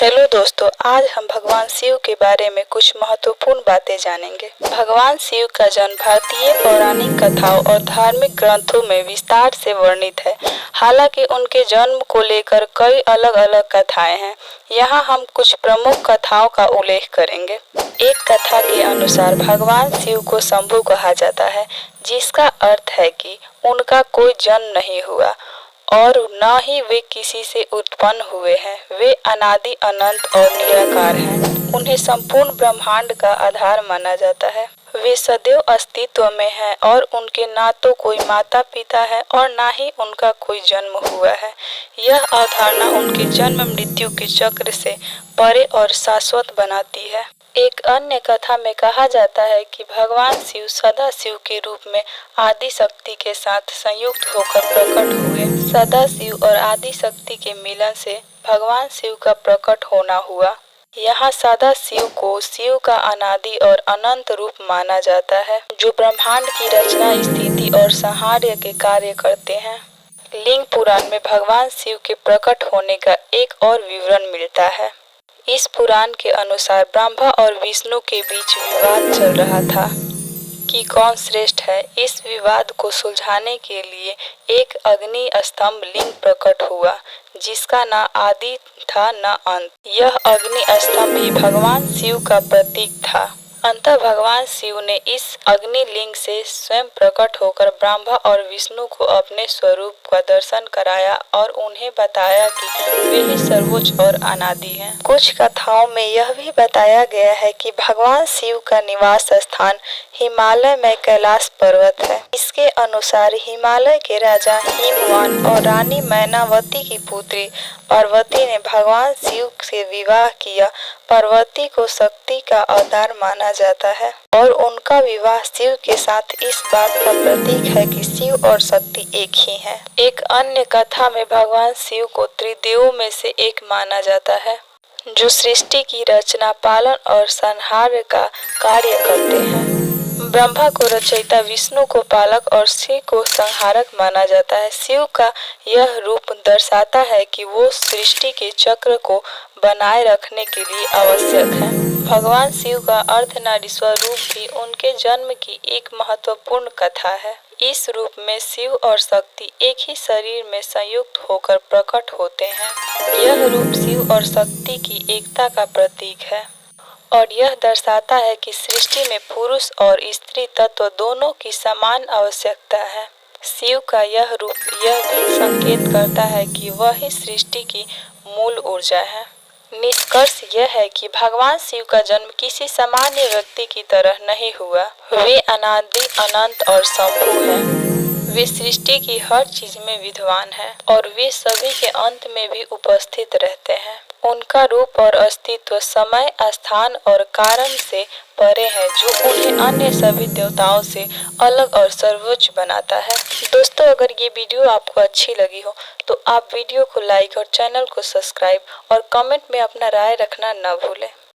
Hello दोस्तों, आज हम भगवान शिव के बारे में कुछ महत्वपूर्ण बातें जानेंगे। भगवान शिव का जन्म भारतीय पौराणिक कथाओं और धार्मिक ग्रंथों में विस्तार से वर्णित है। हालांकि उनके जन्म को लेकर कई अलग अलग कथाएं हैं। यहाँ हम कुछ प्रमुख कथाओं का उल्लेख करेंगे। एक कथा के अनुसार भगवान शिव को शंभु कहा जाता है, जिसका अर्थ है कि उनका कोई जन्म नहीं हुआ और न ही वे किसी से उत्पन्न हुए हैं। वे अनादि अनंत और निराकार हैं। उन्हें संपूर्ण ब्रह्मांड का आधार माना जाता है। वे सदैव अस्तित्व में हैं और उनके ना तो कोई माता पिता है और ना ही उनका कोई जन्म हुआ है। यह अवधारणा उनके जन्म मृत्यु के चक्र से परे और शाश्वत बनाती है। एक अन्य कथा में कहा जाता है कि भगवान शिव सदाशिव के रूप में आदि शक्ति के साथ संयुक्त होकर प्रकट हुए। सदाशिव और आदि शक्ति के मिलन से भगवान शिव का प्रकट होना हुआ। यहाँ सदाशिव को शिव का अनादि और अनंत रूप माना जाता है, जो ब्रह्मांड की रचना, स्थिति और संहार के कार्य करते हैं। लिंग पुराण में भगवान शिव के प्रकट होने का एक और विवरण मिलता है। इस पुराण के अनुसार ब्रह्मा और विष्णु के बीच विवाद चल रहा था कि कौन श्रेष्ठ है। इस विवाद को सुलझाने के लिए एक अग्नि स्तंभ लिंग प्रकट हुआ, जिसका न आदि था न अंत। यह अग्नि स्तंभ ही भगवान शिव का प्रतीक था। अंततः भगवान शिव ने इस अग्नि लिंग से स्वयं प्रकट होकर ब्रह्मा और विष्णु को अपने स्वरूप का दर्शन कराया और उन्हें बताया कि वे ही सर्वोच्च और अनादि हैं। कुछ कथाओं में यह भी बताया गया है कि भगवान शिव का निवास स्थान हिमालय में कैलाश पर्वत है। इसके अनुसार हिमालय के राजा हिमवान और रानी मैनावती की पुत्री पार्वती ने भगवान शिव से विवाह किया। पार्वती को शक्ति का अवतार माना जाता है और उनका विवाह शिव के साथ इस बात का प्रतीक है कि शिव और शक्ति एक ही हैं। एक अन्य कथा में भगवान शिव को त्रिदेवों में से एक माना जाता है, जो सृष्टि की रचना, पालन और संहार का कार्य करते हैं। ब्रह्मा को रचयिता, विष्णु को पालक और शिव को संहारक माना जाता है। शिव का यह रूप दर्शाता है कि वो सृष्टि के चक्र को बनाए रखने के लिए आवश्यक है। भगवान शिव का अर्धनारीश्वर रूप भी उनके जन्म की एक महत्वपूर्ण कथा है। इस रूप में शिव और शक्ति एक ही शरीर में संयुक्त होकर प्रकट होते हैं। यह रूप शिव और शक्ति की एकता का प्रतीक है और यह दर्शाता है कि सृष्टि में पुरुष और स्त्री तत्व दोनों की समान आवश्यकता है। शिव का यह रूप यह भी संकेत करता है कि वह ही सृष्टि की मूल ऊर्जा है। निष्कर्ष यह है कि भगवान शिव का जन्म किसी सामान्य व्यक्ति की तरह नहीं हुआ। वे अनादि अनंत और शंभु हैं। वे सृष्टि की हर चीज में विद्वान हैं और वे सभी के अंत में भी उपस्थित रहते हैं। उनका रूप और अस्तित्व समय, स्थान और कारण से परे है, जो उन्हें अन्य सभी देवताओं से अलग और सर्वोच्च बनाता है। दोस्तों, अगर ये वीडियो आपको अच्छी लगी हो तो आप वीडियो को लाइक और चैनल को सब्सक्राइब और कमेंट में अपना राय रखना न भूलें।